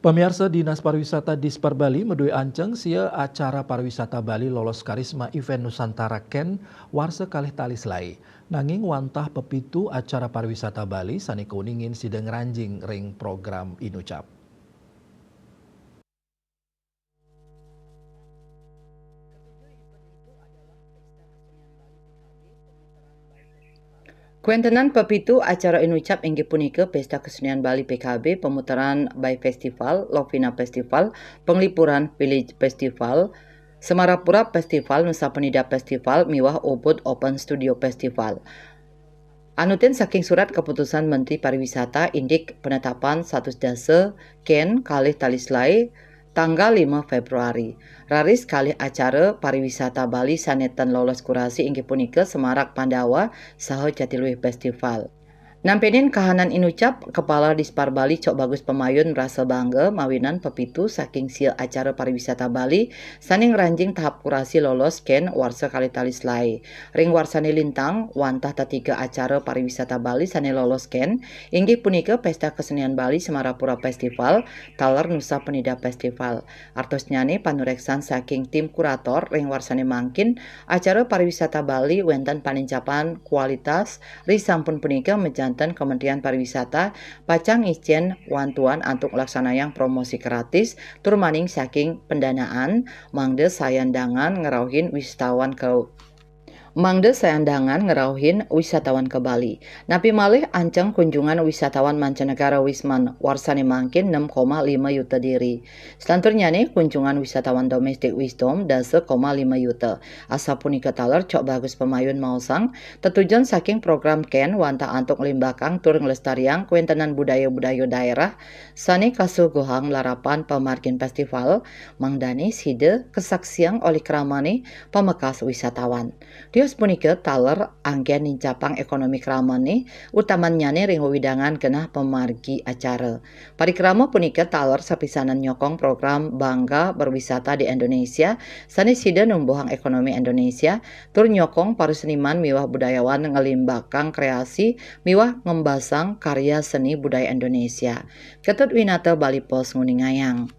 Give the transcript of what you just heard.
Pemirsa Dinas Pariwisata Dispar Bali medui anceng sia acara pariwisata Bali lolos karisma event Nusantara Ken warsa kalih talis lai. Nanging wantah pepitu acara pariwisata Bali sani kuningin sideng ranjing ring program Inucap. Kuentenan pepitu acara Inucap inggih punika Pesta Kesenian Bali PKB, pemutaran by Festival, Lovina Festival, Penglipuran Village Festival, Semarapura Festival, Nusa Penida Festival, miwah Ubud Open Studio Festival. Anutin saking surat keputusan Menteri Pariwisata indik penetapan status dase Ken kalih talislai tanggal 5 Februari. Raris kalih acara pariwisata Bali sanetan lolos kurasi inggih punika Semarak Pandawa saha Jatiluwih Festival. Nampenin kahanan Inucap, Kepala Dispar Bali Cok Bagus Pemayun merasa bangga mawinan pepitu saking sil acara pariwisata Bali saning ranjing tahap kurasi lolos Ken warsa kali talislai. Ring warsane lintang wantah tatiga acara pariwisata Bali sane lolos Ken inggih punika Pesta Kesenian Bali Semarapura Festival, Taler Nusa Penida Festival. Artos nyane panureksan saking tim kurator ring warsane mangkin acara pariwisata Bali wenten panincapan kualitas ri sampun punika mejanten Kementerian Pariwisata pacang izin wantuan antuk laksanayang promosi gratis tur maning saking pendanaan mangde sayandangan ngerauhin wisatawan ke Bali. Napi malih ancang kunjungan wisatawan mancanegara wisman warsane mangkin 6,5 juta diri. Selanturnya nih kunjungan wisatawan domestik wisdom dase 5 juta. Asa punika taler Cok Bagus Pemayun mausang tetujuan saking program Ken wanta antuk limbakang tur ngelestariang kuentenan budaya-budaya daerah sane kasuguhang larapan pemargin festival mangdani side kesaksian oleh kramane pemekas wisatawan. Dios punika taler anggen nincapang ekonomi kramane utamanyane ring widangan genah pemargi acara. Parikrama punika taler sapisanan nyokong program Bangga Berwisata di Indonesia sane sida numbuhang ekonomi Indonesia tur nyokong para seniman miwah budayawan ngelimbakang kreasi miwah ngembasang karya seni budaya Indonesia. Ketut Winata Bali Pos Nguningayang.